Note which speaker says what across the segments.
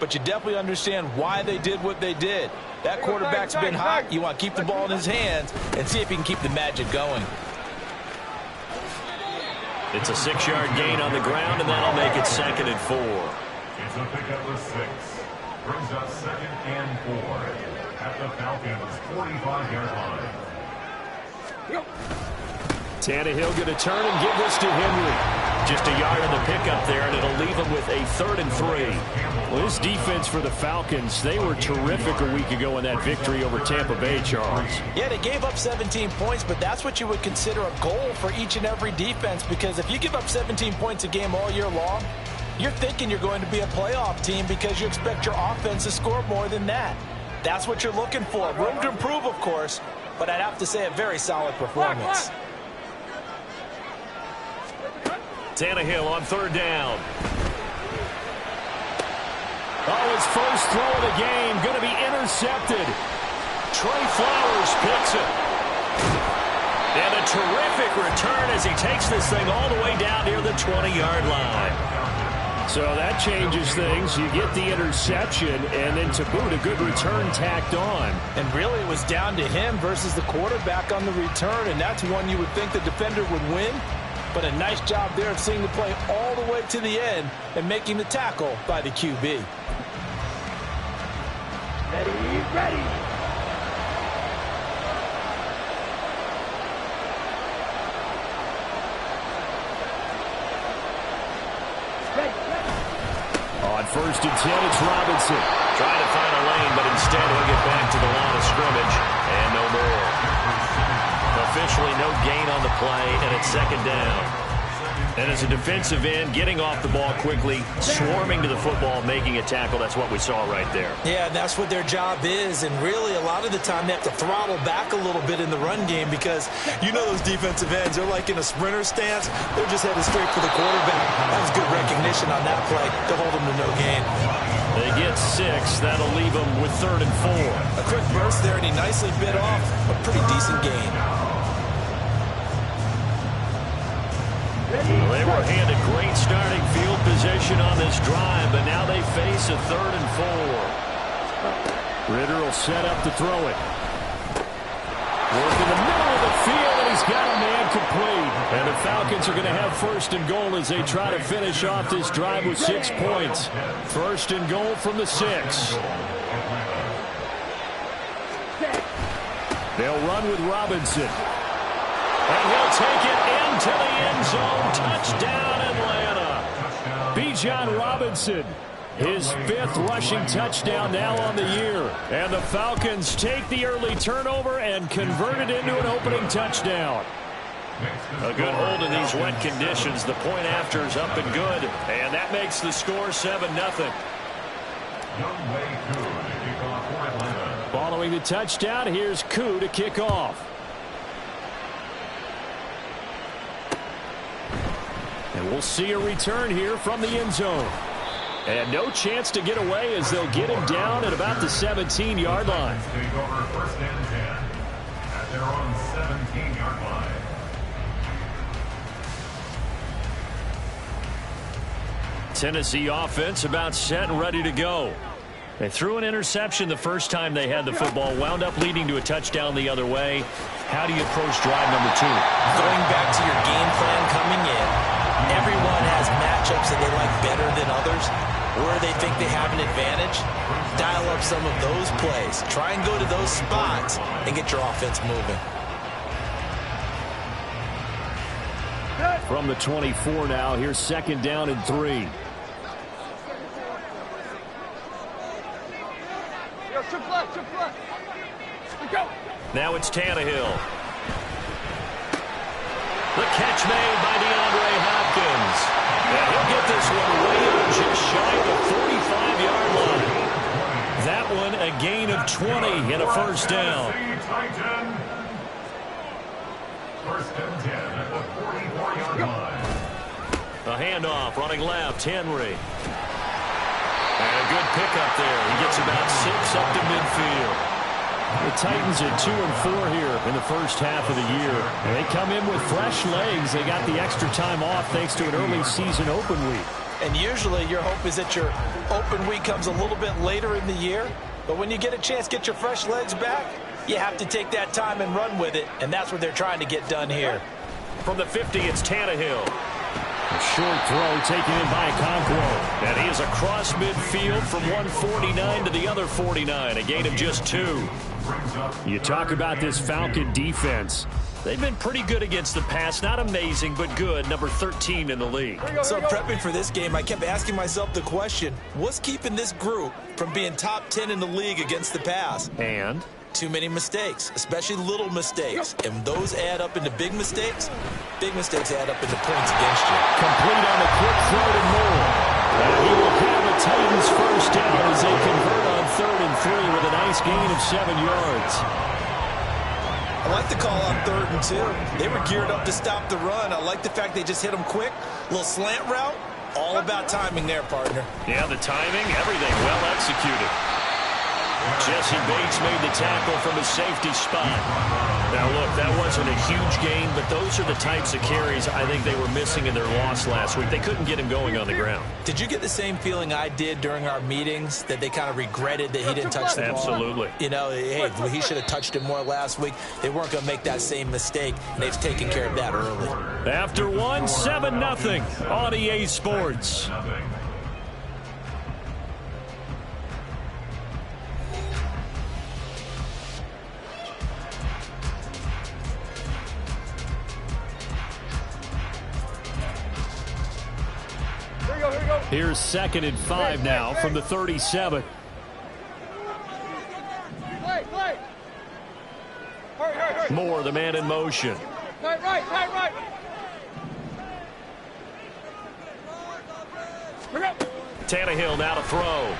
Speaker 1: but you definitely understand why they did what they did. That quarterback's been hot. You want to keep the ball in his hands and see if he can keep the magic going.
Speaker 2: It's a 6-yard gain on the ground, and that'll make it 2nd and 4.
Speaker 3: It's a pickup of 6. Brings up 2nd and 4 at the Falcons' 45-yard line.
Speaker 2: Tannehill going to turn and give this to Henry. Just a yard on the pickup there, and it'll leave him with a 3rd and 3.
Speaker 4: Well, this defense for the Falcons, they were terrific a week ago in that victory over Tampa Bay, Charles.
Speaker 1: Yeah, they gave up 17 points, but that's what you would consider a goal for each and every defense, because if you give up 17 points a game all year long, you're thinking you're going to be a playoff team because you expect your offense to score more than that. That's what you're looking for. Room to improve, of course, but I'd have to say a very solid performance.
Speaker 2: Tannehill on 3rd down.
Speaker 4: Oh, his first throw of the game going to be intercepted.
Speaker 2: Trey Flowers picks it. And a terrific return as he takes this thing all the way down near the 20-yard line.
Speaker 4: So that changes things. You get the interception, and then to boot, a good return tacked on.
Speaker 1: And really, it was down to him versus the quarterback on the return, and that's one you would think the defender would win. But a nice job there of seeing the play all the way to the end and making the tackle by the QB.
Speaker 5: Ready.
Speaker 4: On 1st and 10, it's Robinson.
Speaker 2: Trying to find a lane, but instead he'll get back to the line of scrimmage. And no more. Officially no gain on the play, and it's 2nd down. And as a defensive end, getting off the ball quickly, swarming to the football, making a tackle, that's what we saw right there.
Speaker 1: Yeah, that's what their job is, and really a lot of the time they have to throttle back a little bit in the run game because you know those defensive ends, they're like in a sprinter stance. They're just headed straight for the quarterback. That was good recognition on that play to hold them to no gain.
Speaker 2: They get 6. That'll leave them with 3rd and 4.
Speaker 1: A quick burst there, and he nicely bit off a pretty decent gain.
Speaker 2: Well, they were handed great starting field position on this drive, but now they face a 3rd and 4.
Speaker 4: Ritter will set up to throw it. Work in the middle of the field, and he's got a man complete. And the Falcons are going to have 1st and goal as they try to finish off this drive with 6 points. 1st and goal from the 6. They'll run with Robinson.
Speaker 2: And he'll take it into the end zone. Touchdown, Atlanta.
Speaker 4: Bijan Robinson, his 5th rushing touchdown now on the year. And the Falcons take the early turnover and convert it into an opening touchdown.
Speaker 2: A good hold in these wet conditions. The point after is up and good. And that makes the score 7-0.
Speaker 4: Following the touchdown, here's Koo to kick off. And we'll see a return here from the end zone. And no chance to get away as they'll get him down at about the 17-yard line.
Speaker 3: Take over 1st and 10 at their own 17-yard line.
Speaker 2: Tennessee offense about set and ready to go. They threw an interception the first time they had the football, wound up leading to a touchdown the other way. How do you approach drive number 2?
Speaker 1: Going back to your game plan coming in, everyone has matchups that they like better than others, where they think they have an advantage. Dial up some of those plays. Try and go to those spots and get your offense moving.
Speaker 4: From the 24 now, here's 2nd down and 3.
Speaker 2: Now it's Tannehill. The catch made by DeAndre Hopkins. And he'll get this one way out just shy of the 45-yard line. That one a gain of 20 and a 1st down.
Speaker 3: 1st and 10 at the 44-yard line.
Speaker 2: A handoff running left, Henry. And a good pickup there. He gets about 6 up to midfield.
Speaker 4: The Titans are 2-4 here in the first half of the year. And they come in with fresh legs. They got the extra time off thanks to an early season open week.
Speaker 1: And usually your hope is that you're Open week comes a little bit later in the year, but when you get a chance to get your fresh legs back, you have to take that time and run with it, and that's what they're trying to get done here.
Speaker 2: From the 50, it's Tannehill.
Speaker 4: A short throw taken in by Okonkwo.
Speaker 2: And he is across midfield from 149 to the other 49, a gain of just 2.
Speaker 4: You talk about this Falcon defense.
Speaker 2: They've been pretty good against the pass. Not amazing, but good. Number 13 in the league.
Speaker 1: So prepping for this game, I kept asking myself the question, what's keeping this group from being top 10 in the league against the pass?
Speaker 2: And
Speaker 1: too many mistakes, especially little mistakes. And those add up into big mistakes. Big mistakes add up into points against you.
Speaker 4: Complete on the quick throw to Moore. And he will have the Titans first down as they convert on 3rd and 3 with a nice gain of 7 yards.
Speaker 1: I like the call on 3rd and 2. They were geared up to stop the run. I like the fact they just hit them quick. Little slant route. All about timing there, partner.
Speaker 2: Yeah, the timing, everything well executed. Jesse Bates made the tackle from a safety spot. Now, look, that wasn't a huge gain, but those are the types of carries I think they were missing in their loss last week. They couldn't get him going on the ground.
Speaker 1: Did you get the same feeling I did during our meetings, that they kind of regretted that he didn't touch the ball?
Speaker 2: Absolutely.
Speaker 1: You know, hey, he should have touched it more last week. They weren't going to make that same mistake, and they've taken care of that early.
Speaker 4: After 1, 7-0 on EA Sports. Here's 2nd and 5 now from the 37.
Speaker 2: Moore, the man in motion.
Speaker 5: Right.
Speaker 2: Tannehill now to throw.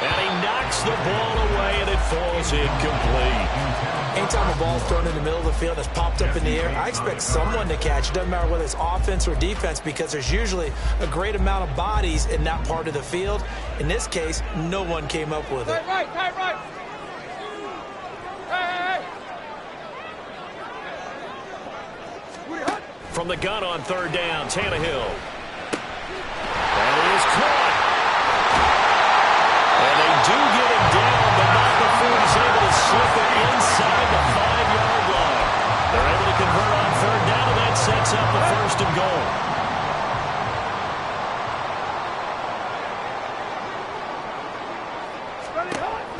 Speaker 2: And he knocks the ball away, and it falls incomplete.
Speaker 1: Anytime a ball's thrown in the middle of the field, it's popped up in the air, I expect someone to catch it. Doesn't matter whether it's offense or defense, because there's usually a great amount of bodies in that part of the field. In this case, no one came up with it.
Speaker 5: Right. Hey.
Speaker 2: From the gun on 3rd down, Tannehill. That is caught. And they do get him down, but not before he's able to slip it inside the 5-yard line. They're able to convert on 3rd down, and that sets up a 1st and goal.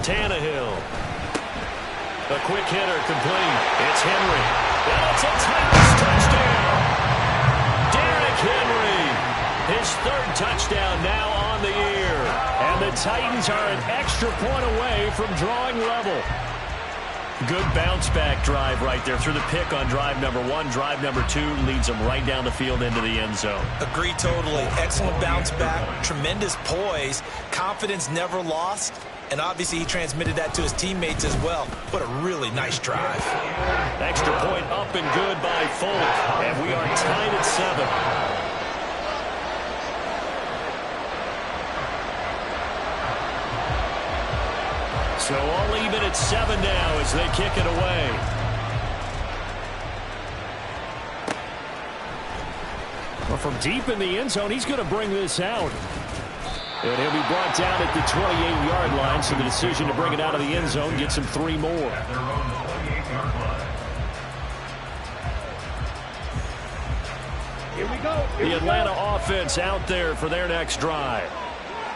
Speaker 2: Tannehill. A quick hitter complete. It's Henry. And it's a touchdown. Derrick Henry. His 3rd touchdown now on the year.
Speaker 4: And the Titans are an extra point away from drawing level.
Speaker 2: Good bounce-back drive right there through the pick on drive number 1. Drive number 2 leads them right down the field into the end zone.
Speaker 1: Agree totally. Excellent bounce back. Tremendous poise. Confidence never lost. And obviously he transmitted that to his teammates as well. What a really nice drive.
Speaker 2: Extra point up and good by Folk. And we are tied at 7. So all even at 7 now as they kick it away.
Speaker 4: Well, from deep in the end zone, he's going to bring this out. And he'll be brought down at the 28-yard line, so the decision to bring it out of the end zone gets him 3 more.
Speaker 5: Here we go.
Speaker 4: The Atlanta offense out there for their next drive.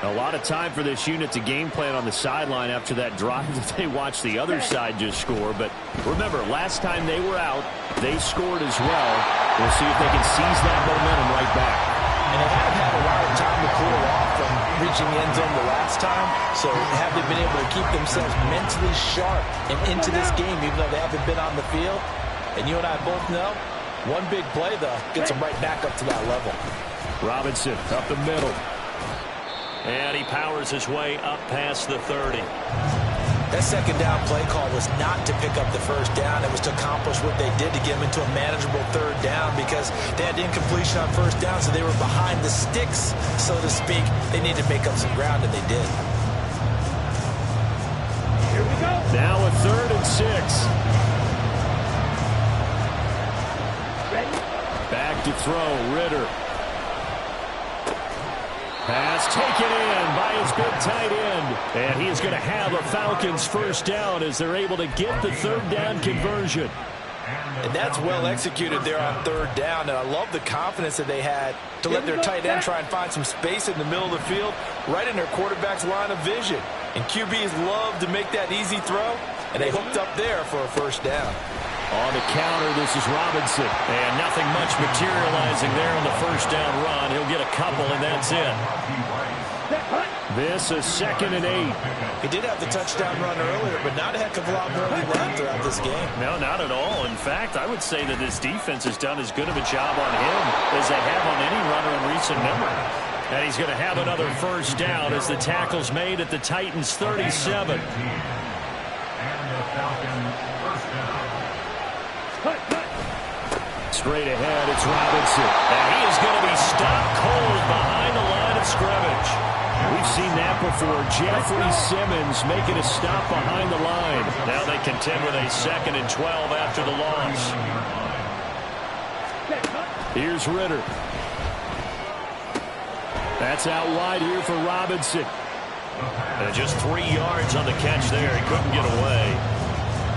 Speaker 4: A lot of time for this unit to game plan on the sideline after that drive that they watched the other side just score. But remember, last time they were out, they scored as well. We'll see if they can seize that momentum right back.
Speaker 1: And they haven't had a lot of time to cool off from reaching the end zone the last time. So have they been able to keep themselves mentally sharp and into this game, even though they haven't been on the field? And you and I both know, one big play, though, gets them right back up to that level.
Speaker 4: Robinson up the middle.
Speaker 2: And he powers his way up past the 30.
Speaker 1: That 2nd down play call was not to pick up the 1st down. It was to accomplish what they did to get them into a manageable 3rd down, because they had incompletion on 1st down, so they were behind the sticks, so to speak. They needed to make up some ground, and they did.
Speaker 5: Here we go.
Speaker 4: Now a 3rd and 6.
Speaker 5: Ready?
Speaker 4: Back to throw, Ritter. Pass taken in by his big tight end. And he is going to have a Falcons first down as they're able to get the third down conversion.
Speaker 1: And that's well executed there on third down. And I love the confidence that they had to let their tight end try and find some space in the middle of the field, right in their quarterback's line of vision. And QBs love to make that easy throw, and they hooked up there for a first down.
Speaker 4: On the counter, this is Robinson.
Speaker 2: And nothing much materializing there on the first down run. He'll get a couple, and that's it.
Speaker 4: This is 2nd and 8.
Speaker 1: He did have the touchdown run earlier, but not a heck of a lot more he left throughout this game.
Speaker 2: No, not at all. In fact, I would say that this defense has done as good of a job on him as they have on any runner in recent memory. And he's going to have another first down as the tackle's made at the Titans' 37.
Speaker 4: Straight ahead, it's Robinson.
Speaker 2: And he is going to be stopped cold behind the line of scrimmage.
Speaker 4: We've seen that before. Jeffrey Simmons making a stop behind the line.
Speaker 2: Now they contend with a 2nd and 12 after the loss.
Speaker 4: Here's Ritter. That's out wide here for Robinson.
Speaker 2: And just 3 yards on the catch there. He couldn't get away.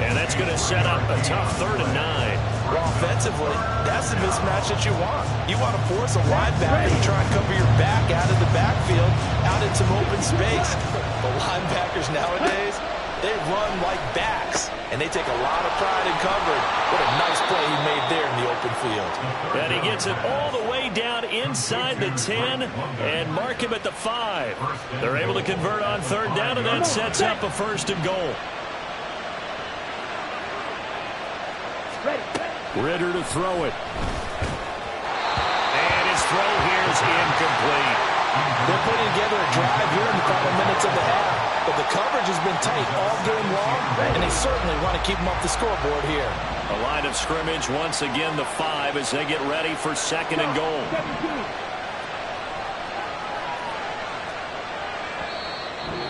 Speaker 2: And that's going to set up a tough 3rd and 9.
Speaker 1: Well, offensively, that's the mismatch that you want. You want to force a linebacker to try and cover your back out of the backfield, out in some open space. But linebackers nowadays, they run like backs, and they take a lot of pride in covering. What a nice play he made there in the open field.
Speaker 2: And he gets it all the way down inside the 10 and mark him at the 5. They're able to convert on 3rd down, and that sets up a 1st and goal.
Speaker 4: Ritter to throw it.
Speaker 2: And his throw here is incomplete.
Speaker 1: They're putting together a drive here in the final minutes of the half. But the coverage has been tight all game long, and they certainly want to keep them off the scoreboard here.
Speaker 2: A line of scrimmage once again the 5 as they get ready for 2nd and goal.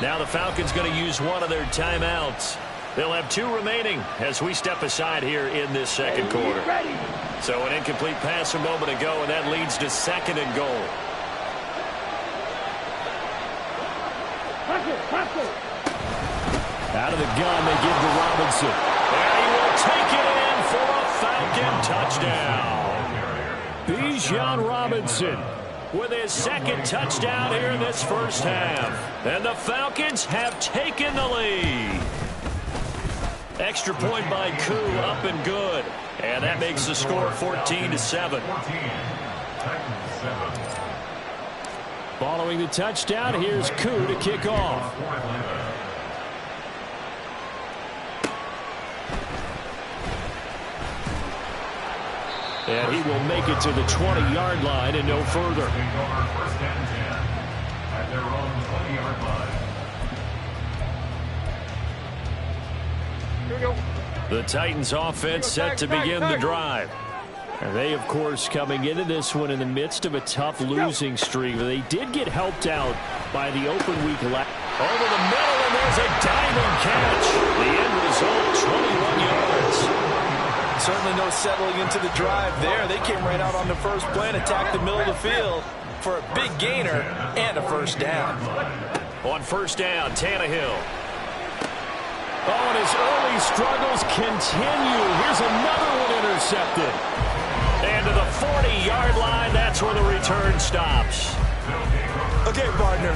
Speaker 2: Now the Falcons going to use one of their timeouts. They'll have 2 remaining as we step aside here in this 2nd quarter. So an incomplete pass a moment ago, and that leads to 2nd and goal.
Speaker 4: Out of the gun, they give to Robinson.
Speaker 2: And he will take it in for a Falcon touchdown.
Speaker 4: Bijan Robinson
Speaker 2: with his 2nd touchdown here in this first half. And the Falcons have taken the lead. Extra point by Koo, up and good. And that makes the score 14-7.
Speaker 4: Following the touchdown, here's Koo to kick off. And he will make it to the 20-yard line and no further.
Speaker 3: At their own 20-yard line.
Speaker 4: The Titans offense set to begin the drive. And they, of course, coming into this one in the midst of a tough losing streak. They did get helped out by the open week last.
Speaker 2: Over the middle, and there's a diamond catch. The end result, 21 yards.
Speaker 1: Certainly no settling into the drive there. They came right out on the first play and attacked the middle of the field for a big gainer and a first down.
Speaker 2: On first down, Tannehill.
Speaker 4: Oh, and his early struggles continue. Here's another one intercepted.
Speaker 2: And to the 40-yard line, that's where the return stops.
Speaker 1: Okay, partner,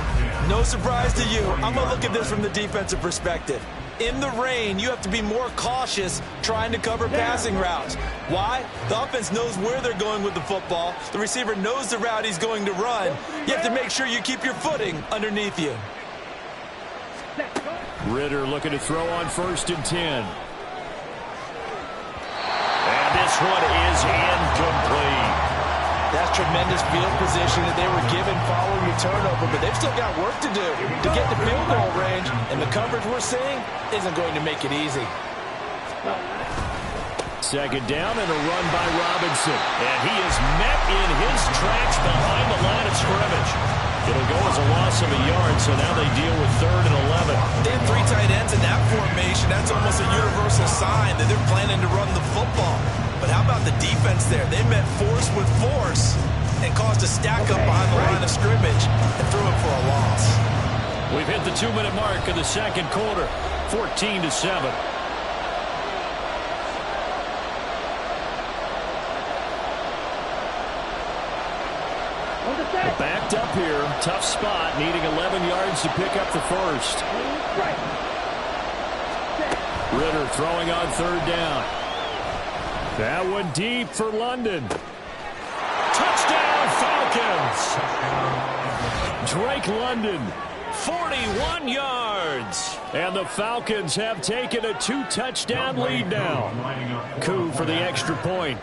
Speaker 1: no surprise to you. I'm going to look at this from the defensive perspective. In the rain, you have to be more cautious trying to cover passing routes. Why? The offense knows where they're going with the football. The receiver knows the route he's going to run. You have to make sure you keep your footing underneath you.
Speaker 4: Ritter looking to throw on 1st and 10.
Speaker 2: And this one is incomplete.
Speaker 1: That's tremendous field position that they were given following the turnover, but they've still got work to do to get the field goal range, and the coverage we're seeing isn't going to make it easy.
Speaker 4: 2nd down and a run by Robinson.
Speaker 2: And he is met in his tracks behind the line of scrimmage. It'll go as a loss of a yard, so now they deal with 3rd and 11.
Speaker 1: They have 3 tight ends in that formation. That's almost a universal sign that they're planning to run the football. But how about the defense there? They met force with force. and caused a stack up behind the line of scrimmage and threw it for a loss.
Speaker 4: We've hit the 2-minute mark of the second quarter, 14-7. Backed up here, tough spot, needing 11 yards to pick up the first. Ritter throwing on third down. That one deep for London. Touchdown Falcons! Drake London, 41 yards. And the Falcons have taken a 2-touchdown lead now. Coup for the extra point.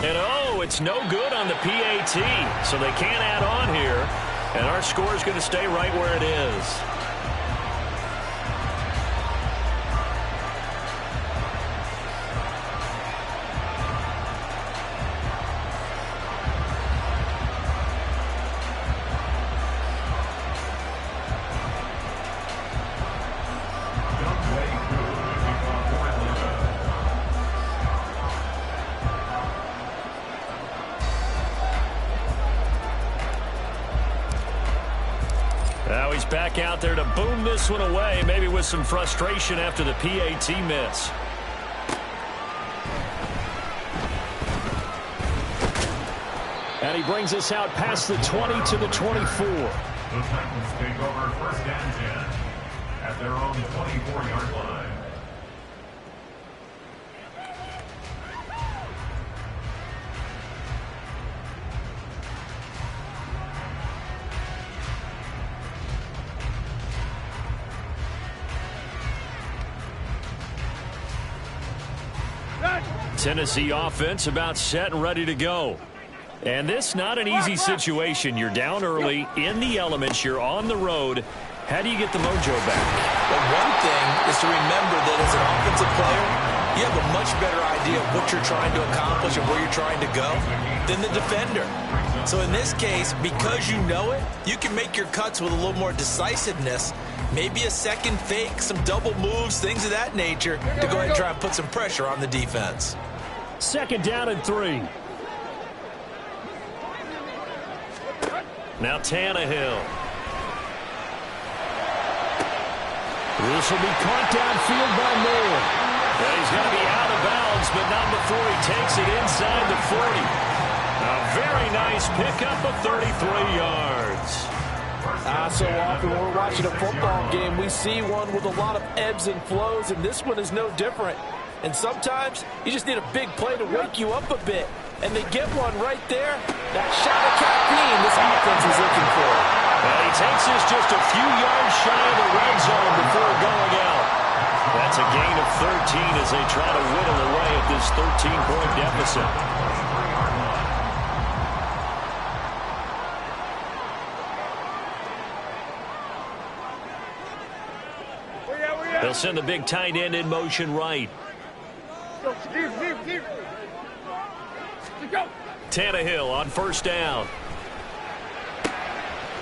Speaker 4: And oh, it's no good on the PAT, so they can't add on here. And our score is going to stay right where it is. Now he's back out there to boom this one away, maybe with some frustration after the PAT miss. And he brings us out past the 20 to the 24.
Speaker 3: The Titans take over first and 10 at their own 24-yard line.
Speaker 4: Tennessee offense about set and ready to go. And this not an easy situation. You're down early, in the elements, you're on the road. How do you get the mojo back?
Speaker 1: Well, one thing is to remember that as an offensive player, you have a much better idea of what you're trying to accomplish and where you're trying to go than the defender. So in this case, because you know it, you can make your cuts with a little more decisiveness. Maybe a second fake, some double moves, things of that nature to go ahead and try and put some pressure on the defense.
Speaker 4: Second down and 3. Now Tannehill. This will be caught downfield by Moore. And he's going to be out of bounds, but not before he takes it inside the 40. A very nice pickup of 33 yards.
Speaker 6: So often when we're watching a football game, we see one with a lot of ebbs and flows, and this one is no different. And sometimes you just need a big play to wake you up a bit. And they get one right there. That shot of caffeine this offense is looking for.
Speaker 4: And he takes this just a few yards shy of the red zone before going out. That's a gain of 13 as they try to whittle away at this 13-point deficit. They'll send the big tight end in motion right. Tannehill on first down.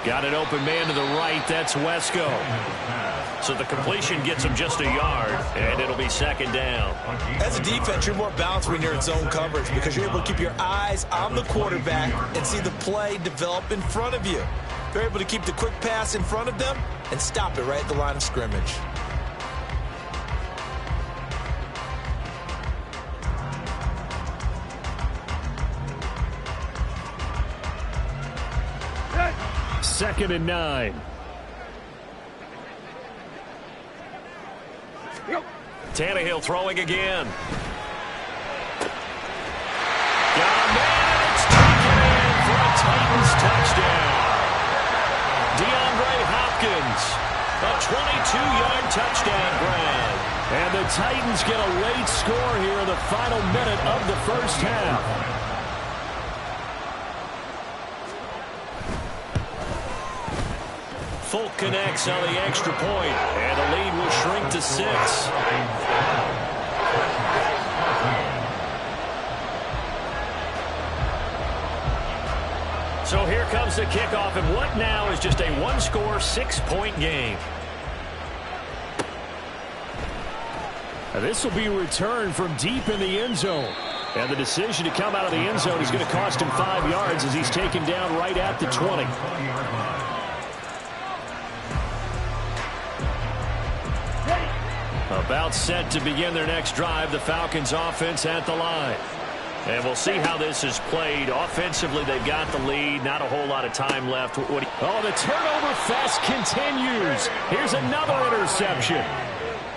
Speaker 4: Got an open man to the right. That's Wesco. So the completion gets him just a yard, and it'll be second down.
Speaker 1: As a defense, you're more balanced when you're in zone coverage because you're able to keep your eyes on the quarterback and see the play develop in front of you. You're able to keep the quick pass in front of them and stop it right at the line of scrimmage.
Speaker 4: Second and 9. Tannehill throwing again. Got a man, and it's taken in for a Titans touchdown. DeAndre Hopkins, a 22-yard touchdown grab. And the Titans get a late score here in the final minute of the first half. Folk connects on the extra point, and the lead will shrink to 6. So here comes the kickoff, and what now is just a one-score, 6-point game. This will be returned from deep in the end zone. And the decision to come out of the end zone is going to cost him 5 yards as he's taken down right at the 20. About set to begin their next drive, the Falcons offense at the line. And we'll see how this is played. Offensively, they've got the lead. Not a whole lot of time left. The turnover fest continues. Here's another interception.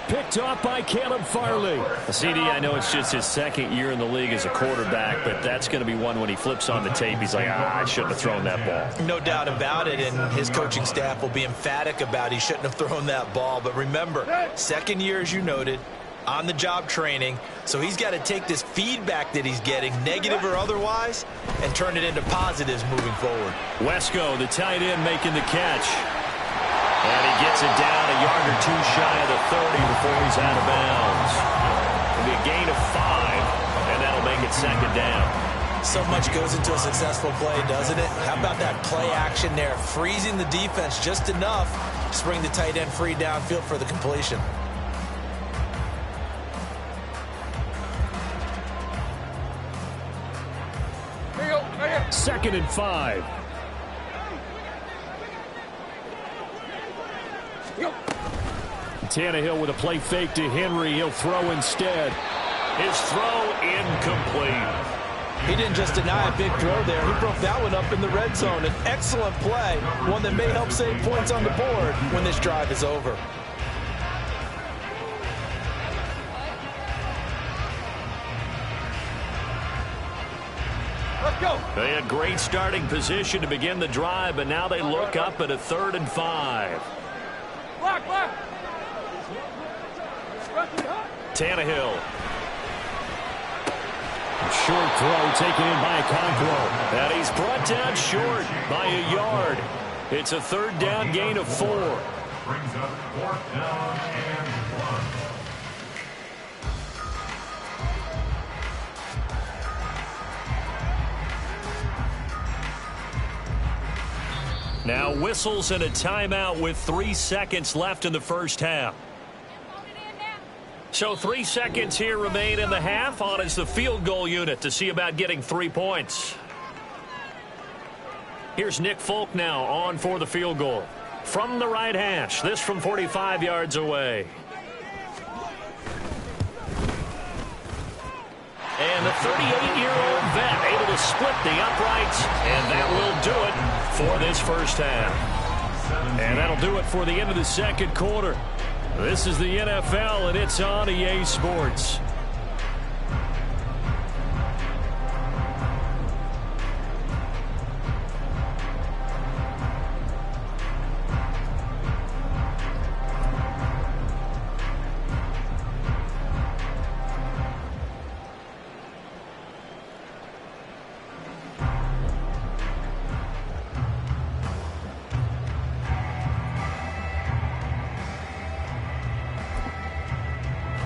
Speaker 4: Picked off by Caleb Farley. CD, I know it's just his second year in the league as a quarterback, but that's going to be one when he flips on the tape. He's like, I shouldn't have thrown that ball.
Speaker 1: No doubt about it, and his coaching staff will be emphatic about he shouldn't have thrown that ball. But remember, second year, as you noted, on-the-job training, so he's got to take this feedback that he's getting, negative or otherwise, and turn it into positives moving forward.
Speaker 4: Wesco, the tight end, making the catch. And he gets it down a yard or two shy of the 30 before he's out of bounds. It'll be a gain of 5, and that'll make it second down.
Speaker 1: So much goes into a successful play, doesn't it? How about that play action there, freezing the defense just enough to bring the tight end free downfield for the completion.
Speaker 4: Second and 5. Tannehill with a play fake to Henry. He'll throw instead.
Speaker 2: His throw incomplete.
Speaker 1: He didn't just deny a big throw there. He broke that one up in the red zone. An excellent play, one that may help save points on the board when this drive is over.
Speaker 5: Let's go.
Speaker 2: They had great starting position to begin the drive, but now they look up at a 3rd and 5.
Speaker 5: Block.
Speaker 2: Tannehill.
Speaker 4: Short throw taken in by Okonkwo.
Speaker 2: And he's brought down short by a yard. It's a 3rd down gain of 4.
Speaker 3: Brings up 4th down and 1.
Speaker 2: Now whistles and a timeout with 3 seconds left in the first half. So 3 seconds here remain in the half. On is the field goal unit to see about getting 3 points. Here's Nick Folk now on for the field goal. From the right hash, this from 45 yards away. And the 38-year-old vet able to split the uprights, and that will do it for this first half. And that'll do it for the end of the second quarter. This is the NFL, and it's on EA Sports.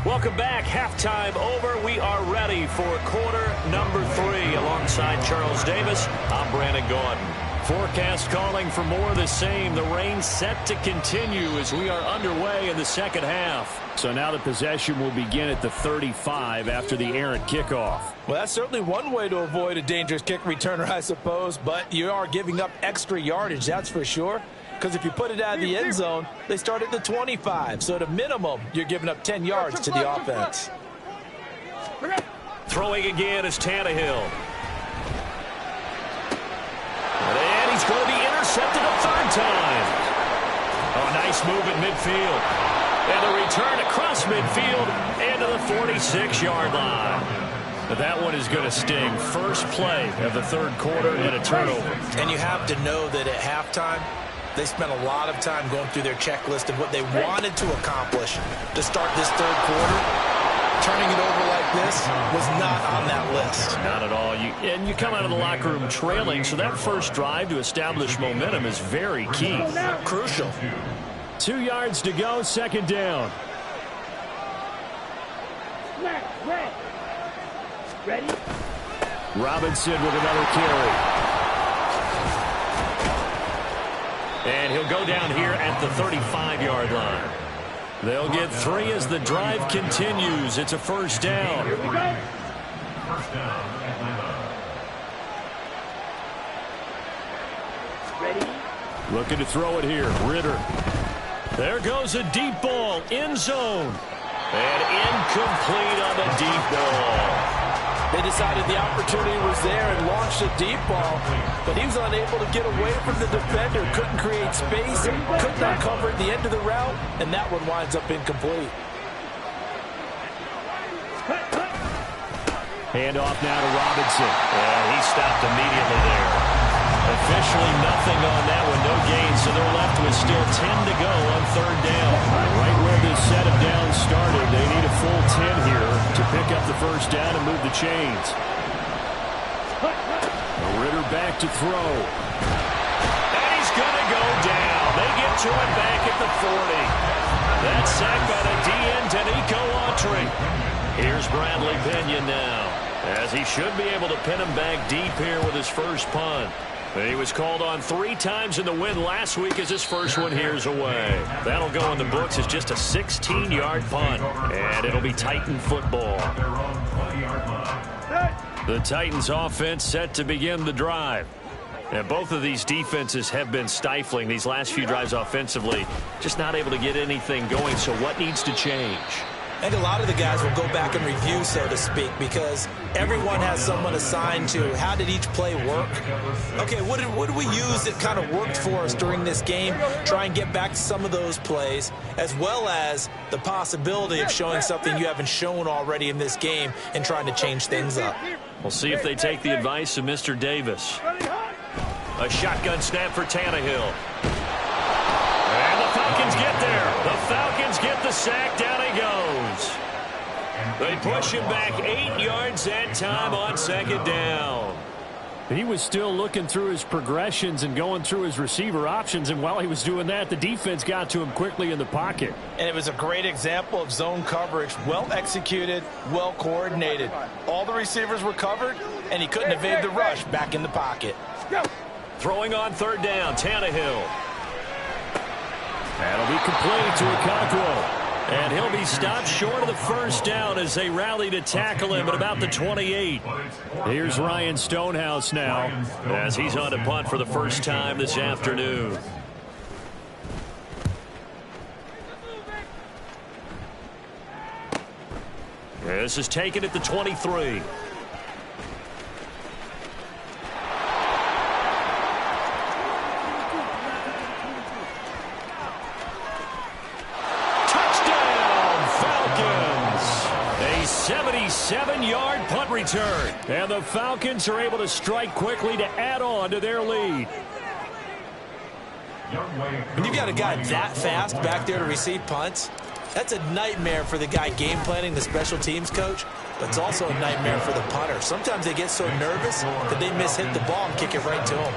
Speaker 2: Welcome back. Halftime over. We are ready for quarter number 3. Alongside Charles Davis, I'm Brandon Gordon. Forecast calling for more of the same. The rain set to continue as we are underway in the second half.
Speaker 4: So now the possession will begin at the 35 after the errant kickoff.
Speaker 1: Well, that's certainly one way to avoid a dangerous kick returner, I suppose, but you are giving up extra yardage, that's for sure. Because if you put it out of the end zone, they start at the 25. So at a minimum, you're giving up 10 yards to the offense.
Speaker 2: Throwing again is Tannehill. And he's going to be intercepted a 3rd time. Oh, nice move at midfield. And a return across midfield into the 46-yard line. But that one is going to sting. First play of the 3rd quarter and a turnover.
Speaker 1: And you have to know that at halftime, they spent a lot of time going through their checklist of what they wanted to accomplish to start this 3rd quarter. Turning it over like this was not on that list.
Speaker 2: Not at all. And you come out of the locker room trailing, so that first drive to establish momentum is very key.
Speaker 1: Crucial.
Speaker 4: 2 yards to go, second down.
Speaker 5: Ready?
Speaker 4: Robinson with another carry.
Speaker 2: And he'll go down here at the 35-yard line.
Speaker 4: They'll get 3 as the drive continues. It's a first down.
Speaker 3: First down, Atlanta.
Speaker 5: Ready?
Speaker 4: Looking to throw it here. Ritter. There goes a deep ball. End zone. And incomplete on the deep ball.
Speaker 6: They decided the opportunity was there and launched a deep ball, but he was unable to get away from the defender, couldn't create space, couldn't uncover at the end of the route, and that one winds up incomplete.
Speaker 4: Hand off now to Robinson.
Speaker 2: And he stopped immediately there. Officially nothing on that one, no gain, so they're left with still 10 to go on third down.
Speaker 4: Right where this set of downs started, they need a full 10 here to pick up the first down and move the chains. Ritter back to throw.
Speaker 2: And he's going to go down. They get to him back at the 40. That's sacked by the DN, Danico Autry. Here's Bradley Pinion now, as he should be able to pin him back deep here with his first punt. He was called on 3 times in the win last week as his first one here's away. That'll go in the books as just a 16-yard punt, and it'll be Titan football. The Titans offense set to begin the drive. And both of these defenses have been stifling these last few drives offensively, just not able to get anything going. So what needs to change?
Speaker 1: I think a lot of the guys will go back and review, so to speak, because everyone has someone assigned to how did each play work. Okay, what did we use that kind of worked for us during this game? Try and get back to some of those plays, as well as the possibility of showing something you haven't shown already in this game and trying to change things up.
Speaker 2: We'll see if they take the advice of Mr. Davis. A shotgun snap for Tannehill. And the Falcons get there. The Falcons get the sack. Down he goes. They push him back 8 yards that time on second down.
Speaker 4: He was still looking through his progressions and going through his receiver options, and while he was doing that, the defense got to him quickly in the pocket.
Speaker 6: And it was a great example of zone coverage, well executed, well coordinated. All the receivers were covered, and he couldn't evade the rush back in the pocket.
Speaker 2: Throwing on third down, Tannehill.
Speaker 4: That'll be complete to Okonkwo. And he'll be stopped short of the first down as they rally to tackle him at about the 28. Here's Ryan Stonehouse now,
Speaker 2: as he's on to punt for the first time this afternoon. This is taken at the 23. Touchdown, Falcons! A 77-yard punt return.
Speaker 4: And the Falcons are able to strike quickly to add on to their lead.
Speaker 1: When you've got a guy that fast back there to receive punts, that's a nightmare for the guy game planning, the special teams coach, but it's also a nightmare for the punter. Sometimes they get so nervous that they mishit the ball and kick it right to him.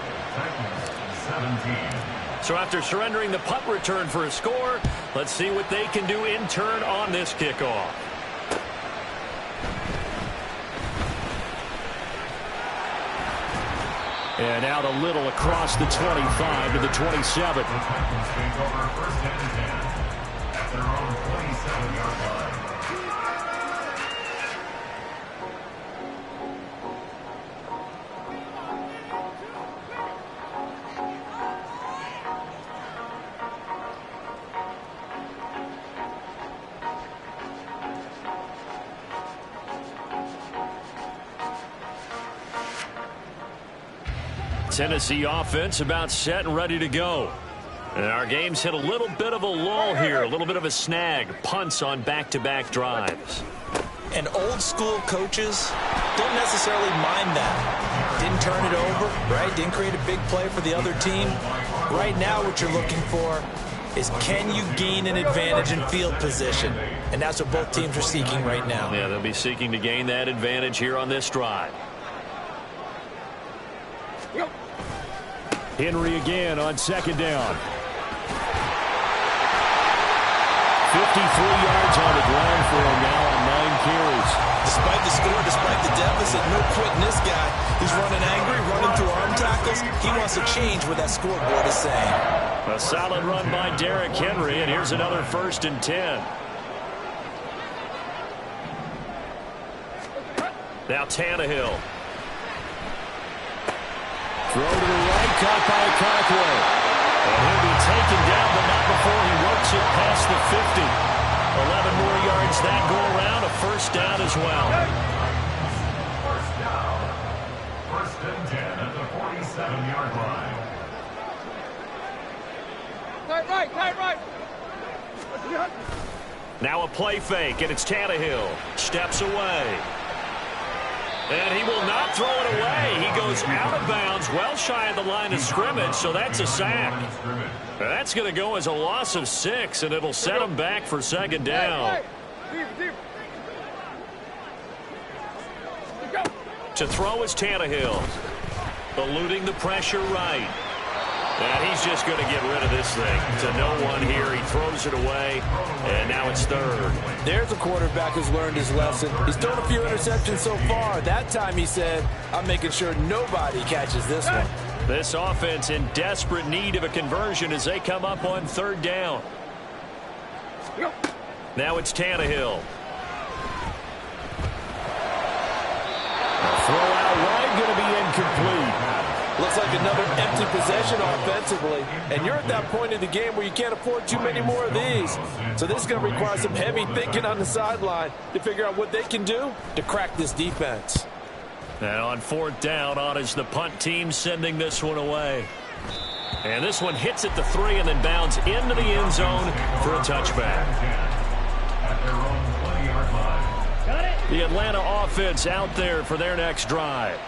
Speaker 2: So after surrendering the punt return for a score, let's see what they can do in turn on this kickoff.
Speaker 4: And out a little across the 25 to the 27.
Speaker 2: Tennessee offense about set and ready to go. And our game's hit a little bit of a lull here, a little bit of a snag. Punts on back-to-back drives.
Speaker 1: And old school coaches don't necessarily mind that. Didn't turn it over, right? Didn't create a big play for the other team. Right now what you're looking for is can you gain an advantage in field position? And that's what both teams are seeking right now.
Speaker 2: Yeah, they'll be seeking to gain that advantage here on this drive.
Speaker 4: Henry again on second down. 53 yards on the ground for him now on 9 carries.
Speaker 1: Despite the score, despite the deficit, no quitting this guy. He's running angry, running through arm tackles. He wants to change what that scoreboard is saying.
Speaker 2: A solid run by Derrick Henry, and here's another 1st and 10. Now Tannehill.
Speaker 4: Throw to the right, caught by Cockway.
Speaker 2: And he'll be taken down, but not before he works it past the 50. 11 more yards that go around, a 1st down as well.
Speaker 3: First down. 1st and 10 at the 47-yard line.
Speaker 5: Right.
Speaker 2: Now a play fake, and it's Tannehill. Steps away. And he will not throw it away. He goes out of bounds, well shy of the line of scrimmage, so that's a sack. That's going to go as a loss of 6, and it'll set him back for 2nd down. To throw is Tannehill. Eluding the pressure right. And he's just going to get rid of this thing to no one here. He throws it away, and now it's 3rd.
Speaker 6: There's a quarterback who's learned his lesson. He's thrown a few interceptions so far. That time he said, I'm making sure nobody catches this one.
Speaker 2: This offense in desperate need of a conversion as they come up on 3rd down. Now it's Tannehill.
Speaker 4: Throw out wide, going to be incomplete.
Speaker 6: Looks like another empty possession offensively. And you're at that point in the game where you can't afford too many more of these. So this is going to require some heavy thinking on the sideline to figure out what they can do to crack this defense.
Speaker 2: And on 4th down, on is the punt team sending this one away. And this one hits at the 3 and then bounds into the end zone for a touchback. The Atlanta offense out there for their next drive.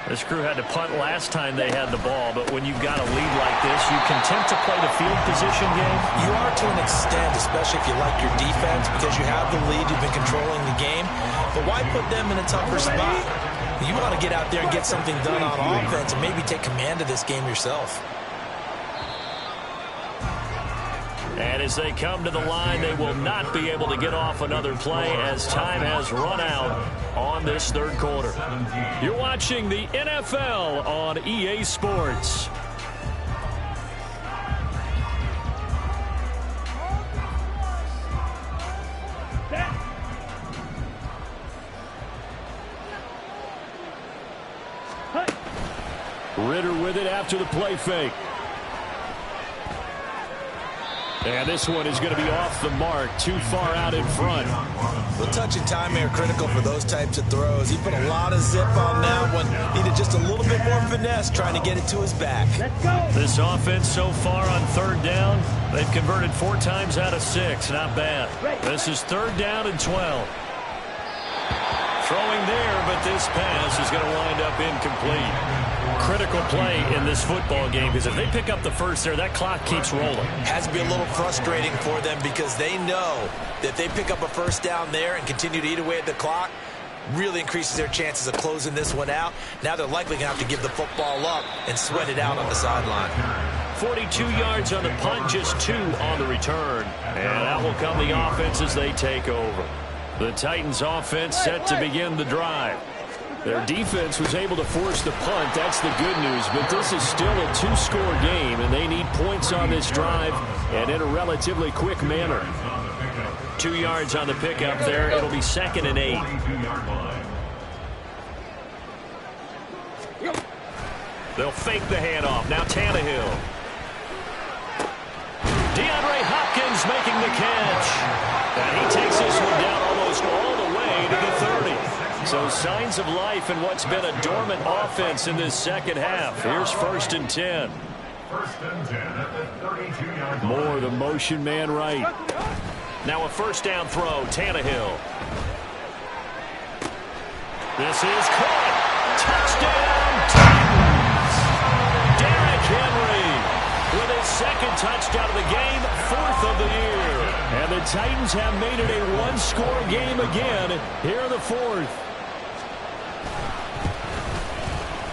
Speaker 2: This crew had to punt last time they had the ball, but when you've got a lead like this, you content to play the field position game?
Speaker 1: You are to an extent, especially if you like your defense, because you have the lead, you've been controlling the game. But why put them in a tougher spot? You want to get out there and get something done on offense and maybe take command of this game yourself.
Speaker 2: And as they come to the line, they will not be able to get off another play as time has run out on this 3rd quarter. You're watching the NFL on EA Sports.
Speaker 4: Ritter with it after the play fake. And this one is going to be off the mark, too far out in front.
Speaker 1: The touch and timing are critical for those types of throws. He put a lot of zip on that one. Needed just a little bit more finesse trying to get it to his back.
Speaker 5: Let's go.
Speaker 2: This offense so far on 3rd down, they've converted 4 times out of 6. Not bad. This is 3rd down and 12. Throwing there, but this pass is going to wind up incomplete. Critical play in this football game, because if they pick up the 1st there, that clock keeps rolling.
Speaker 1: Has to be a little frustrating for them because they know that if they pick up a 1st down there and continue to eat away at the clock, really increases their chances of closing this one out. Now they're likely going to have to give the football up and sweat it out on the sideline.
Speaker 2: 42 yards on the punt, just 2 on the return. And that will come the offense as they take over. The Titans offense set to begin the drive. Their defense was able to force the punt. That's the good news. But this is still a 2-score game, and they need points on this drive and in a relatively quick manner. 2 yards on the pickup there. It'll be 2nd and 8. They'll fake the handoff. Now Tannehill. DeAndre Hopkins making the catch. And he takes this one down almost all the way to the 30. So signs of life in what's been a dormant offense in this 2nd half. Here's 1st and 10.
Speaker 3: 1st and 10 at the 32-yard line.
Speaker 4: More the motion man right.
Speaker 2: Now a 1st down throw, Tannehill. This is caught. Touchdown, Titans. Derrick Henry with his 2nd touchdown of the game, 4th of the year.
Speaker 4: And the Titans have made it a 1-score game again here in the 4th.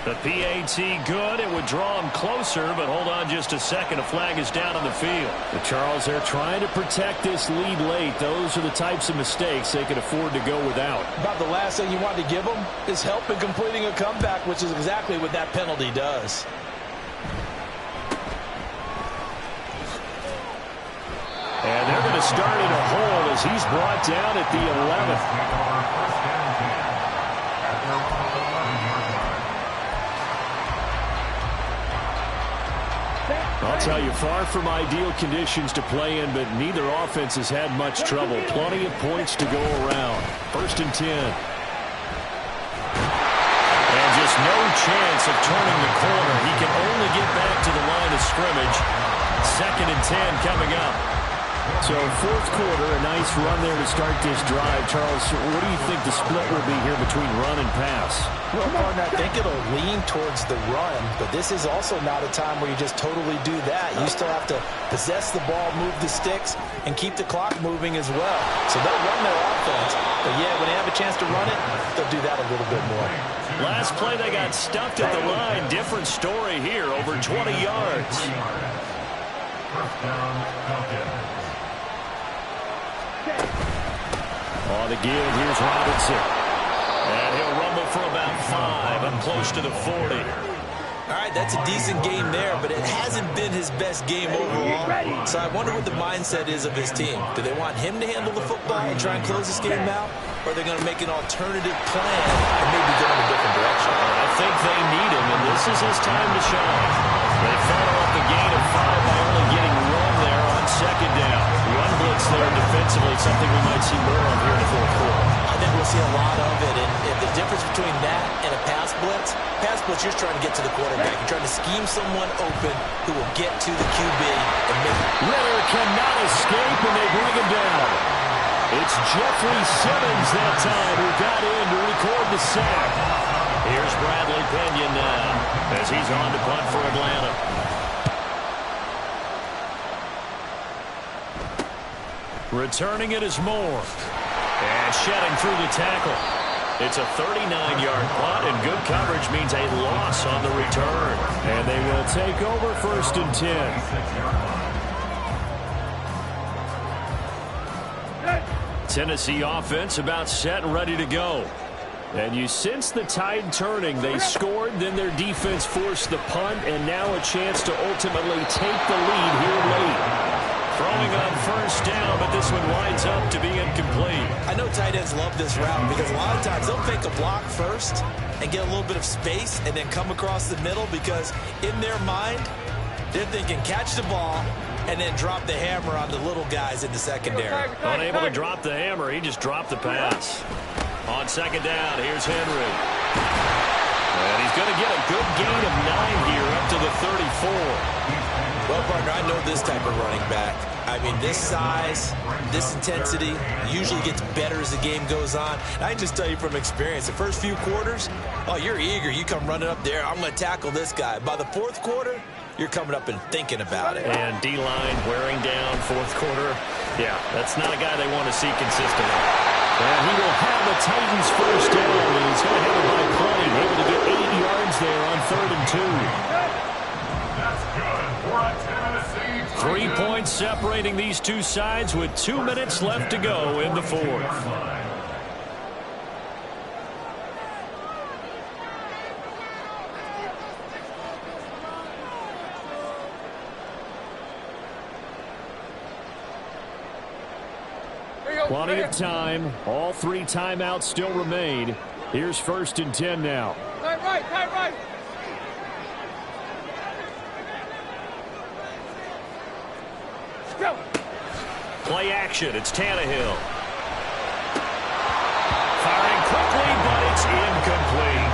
Speaker 2: The PAT good. It would draw him closer, but hold on just a second. A flag is down on the field.
Speaker 4: But Charles, they're trying to protect this lead late. Those are the types of mistakes they can afford to go without.
Speaker 6: About the last thing you want to give them is help in completing a comeback, which is exactly what that penalty does.
Speaker 4: start in a hole as he's brought down at the 11th. I'll tell you, far from ideal conditions to play in, but neither offense has had much trouble. Plenty of points to go around. 1st and 10. And just no chance of turning the corner. He can only get back to the line of scrimmage. 2nd and 10 coming up. So 4th quarter, a nice run there to start this drive. Charles, what do you think the split will be here between run and pass?
Speaker 1: Well, partner, I think it'll lean towards the run, but this is also not a time where you just totally do that. You still have to possess the ball, move the sticks, and keep the clock moving as well. So they'll run their offense, but yeah, when they have a chance to run it, they'll do that a little bit more.
Speaker 4: Last play, they got stuffed at the line. Different story here, over 20 yards.
Speaker 3: First down, Falcons.
Speaker 4: On the give, here's Robinson. And he'll rumble for about 5, up close to the 40.
Speaker 1: All right, that's a decent game there, but it hasn't been his best game overall. So I wonder what the mindset is of his team. Do they want him to handle the football and try and close this game out? Or are they going to make an alternative plan and maybe go in a different direction?
Speaker 4: I think they need him, and this is his time to shine. They follow up the gain of 5 by only getting 1 there on 2nd down. Run blitz there defensively, something we might see more of here in the 4th quarter.
Speaker 1: I think we'll see a lot of it, and the difference between that and a pass blitz, you're just trying to get to the quarterback. You're trying to scheme someone open who will get to the QB and make it.
Speaker 4: Ritter cannot escape, and they bring him down. It's Jeffrey Simmons that time who got in to record the sack. Here's Bradley Pinion now as he's on to punt for Atlanta. Returning it is Moore. And shedding through the tackle. It's a 39-yard punt, and good coverage means a loss on the return. And they will take over 1st and 10. Tennessee offense about set and ready to go. And you sense the tide turning. They scored, then their defense forced the punt, and now a chance to ultimately take the lead here late. Throwing on 1st down, but this one winds up to be incomplete.
Speaker 1: I know tight ends love this route because a lot of times they'll pick a block first and get a little bit of space and then come across the middle because in their mind, they're thinking catch the ball and then drop the hammer on the little guys in the secondary.
Speaker 4: Unable to drop the hammer, he just dropped the pass. On 2nd down, here's Henry. And he's going to get a good gain of 9 here up to the 34.
Speaker 1: Well, partner, I know this type of running back. I mean, this size, this intensity usually gets better as the game goes on. And I can just tell you from experience, the first few quarters, oh, you're eager. You come running up there, I'm going to tackle this guy. By the 4th quarter, you're coming up and thinking about it.
Speaker 4: And D-line wearing down 4th quarter. Yeah, that's not a guy they want to see consistently. And he will have the Titans 1st down, and he's going to have it by plenty. Able to get 8 yards there on 3rd and 2.
Speaker 3: That's good for a Tennessee.
Speaker 4: 3 points separating these two sides with 2 minutes left to go in the 4th. Plenty of time. All 3 timeouts still remain. Here's 1st and 10 now.
Speaker 5: Tight right. Go.
Speaker 4: Play action. It's Tannehill. Firing quickly, but it's incomplete.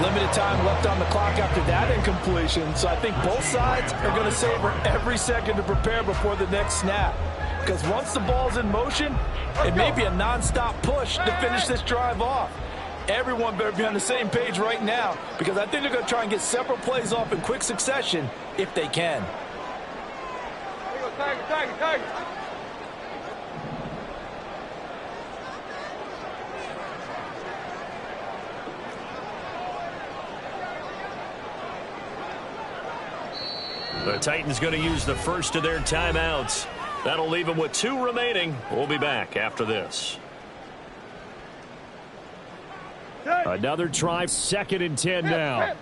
Speaker 6: Limited time left on the clock after that incompletion, so I think both sides are going to savor every second to prepare before the next snap. Because once the ball's in motion, it may be a non-stop push to finish this drive off. Everyone better be on the same page right now, because I think they're going to try and get several plays off in quick succession if they can.
Speaker 5: Tiger.
Speaker 4: The Titans going to use the first of their timeouts. That'll leave them with 2 remaining. We'll be back after this. Another try, 2nd and 10 now.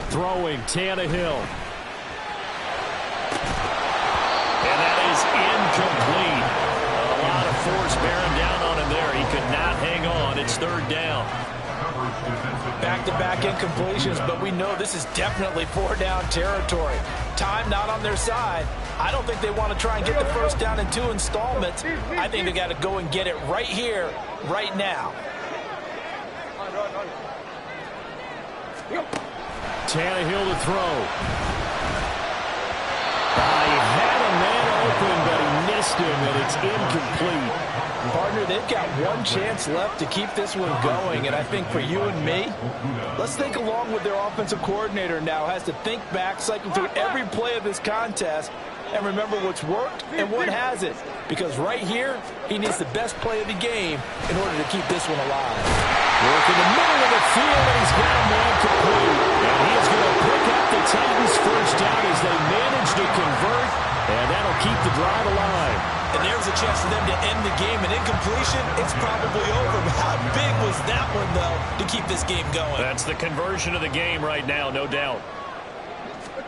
Speaker 4: Throwing Tannehill.
Speaker 2: bearing down on him there. He could not hang on. It's third down.
Speaker 6: Back-to-back incompletions, but we know this is definitely four-down territory. Time not on their side. I don't think they want to try and get the first down in 2 installments. I think they got to go and get it right here, right now.
Speaker 4: Tannehill to throw. He had a man open, but he missed him, and it's incomplete.
Speaker 6: Partner, they've got one chance left to keep this one going, and I think for you and me, let's think along with their offensive coordinator now. Has to think back, cycle through every play of this contest, and remember what's worked and what hasn't. Because right here, he needs the best play of the game in order to keep this one alive.
Speaker 4: Work in the middle of the field, and he's got a man complete. And he is going to pick up the Titans' first down as they manage to convert, and that'll keep the drive alive.
Speaker 1: And there's a chance for them to end the game. An incompletion, it's probably over. But how big was that one, though, to keep this game going?
Speaker 2: That's the conversion of the game right now, no doubt.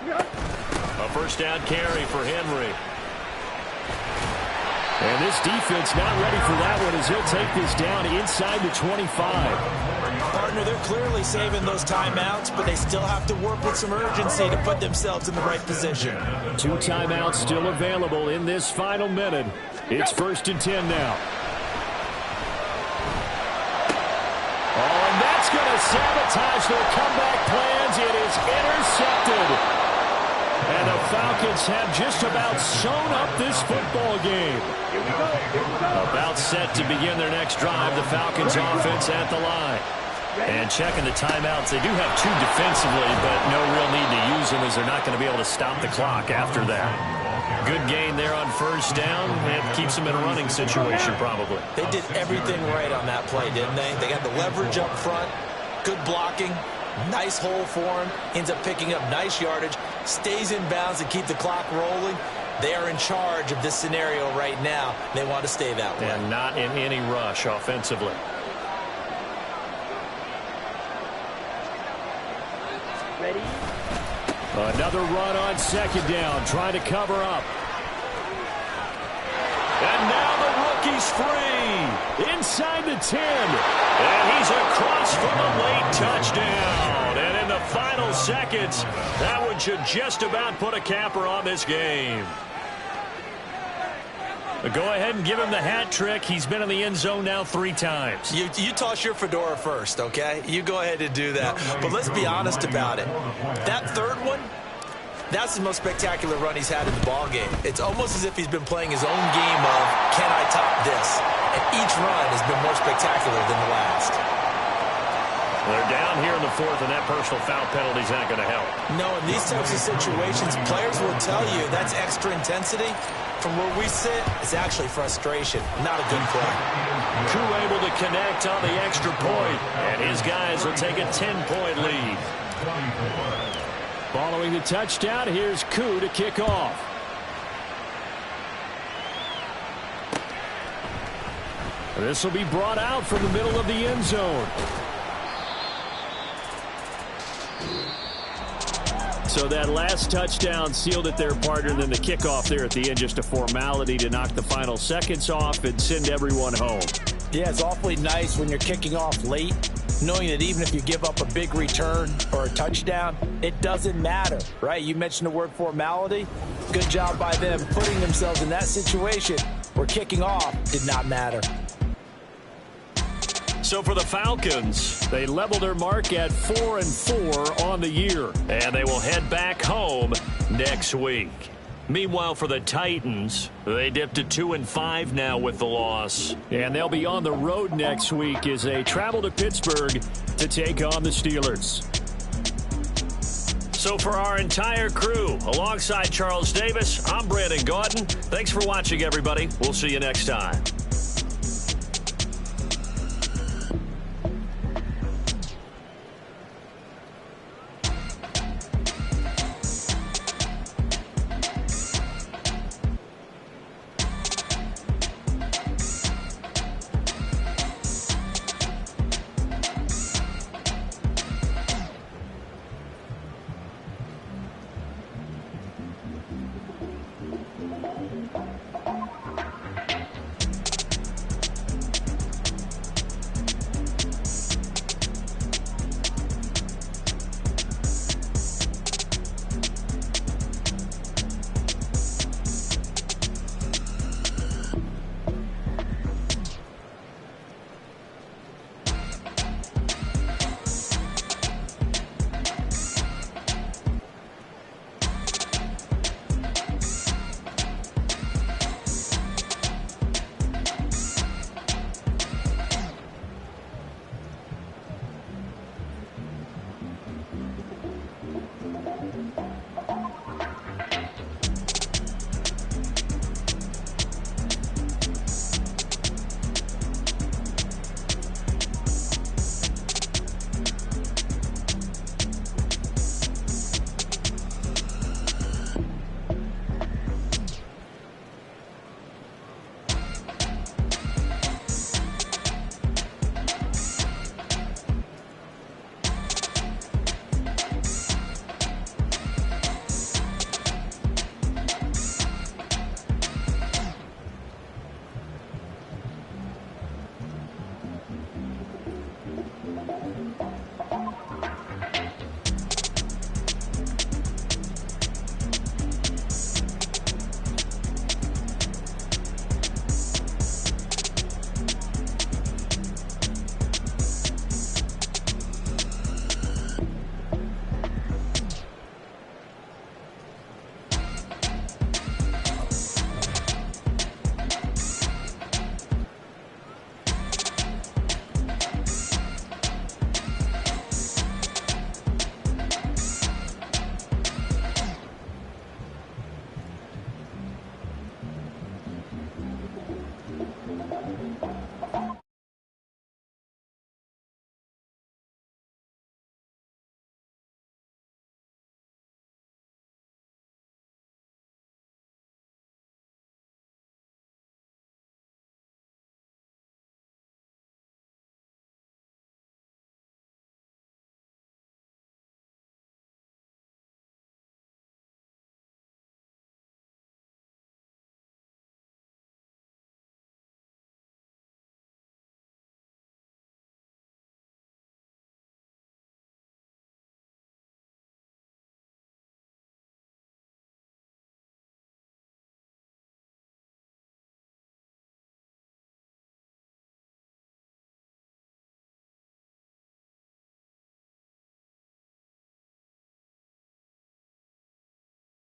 Speaker 2: A first down carry for Henry.
Speaker 4: And this defense not ready for that one as he'll take this down inside the 25.
Speaker 1: Partner, they're clearly saving those timeouts, but they still have to work with some urgency to put themselves in the right position.
Speaker 4: 2 timeouts still available in this final minute. It's 1st and 10 now. Oh, and that's going to sabotage their comeback plans. It is intercepted. And the Falcons have just about sewn up this football game.
Speaker 2: About set to begin their next drive. The Falcons offense at the line. And checking the timeouts. They do have 2 defensively, but no real need to use them as they're not going to be able to stop the clock after that. Good gain there on first down. It keeps them in a running situation probably.
Speaker 1: They did everything right on that play, didn't they? They got the leverage up front, good blocking, nice hole for him, ends up picking up nice yardage, stays in bounds to keep the clock rolling. They are in charge of this scenario right now. They want to stay that way.
Speaker 2: And not in any rush offensively.
Speaker 5: Ready?
Speaker 4: Another run on second down, trying to cover up. And now the rookie's free. Inside the 10.
Speaker 2: And he's across for the late touchdown. And in the final seconds, that one should just about put a capper on this game. But go ahead and give him the hat trick. He's been in the end zone now 3 times.
Speaker 1: You toss your fedora first, okay? You go ahead and do that. But let's be honest about it. That third one, that's the most spectacular run he's had in the ballgame. It's almost as if he's been playing his own game of, can I top this? And each run has been more spectacular than the last.
Speaker 2: They're down here in the 4th, and that personal foul penalty is not going to help.
Speaker 1: No, in these types of situations, players will tell you that's extra intensity. From where we sit, it's actually frustration. Not a good play.
Speaker 2: Koo able to connect on the extra point, and his guys will take a 10-point lead.
Speaker 4: Following the touchdown, here's Koo to kick off. This will be brought out from the middle of the end zone. So that last touchdown sealed it there, partner, and then the kickoff there at the end, just a formality to knock the final seconds off and send everyone home.
Speaker 6: Yeah, it's awfully nice when you're kicking off late, knowing that even if you give up a big return or a touchdown, it doesn't matter, right? You mentioned the word formality. Good job by them putting themselves in that situation where kicking off did not matter.
Speaker 2: So for the Falcons,
Speaker 4: they level their mark at 4-4 on the year.
Speaker 2: And they will head back home next week. Meanwhile, for the Titans, they dipped to 2-5 now with the loss.
Speaker 4: And they'll be on the road next week as they travel to Pittsburgh to take on the Steelers.
Speaker 2: So for our entire crew, alongside Charles Davis, I'm Brandon Gaudin. Thanks for watching, everybody. We'll see you next time.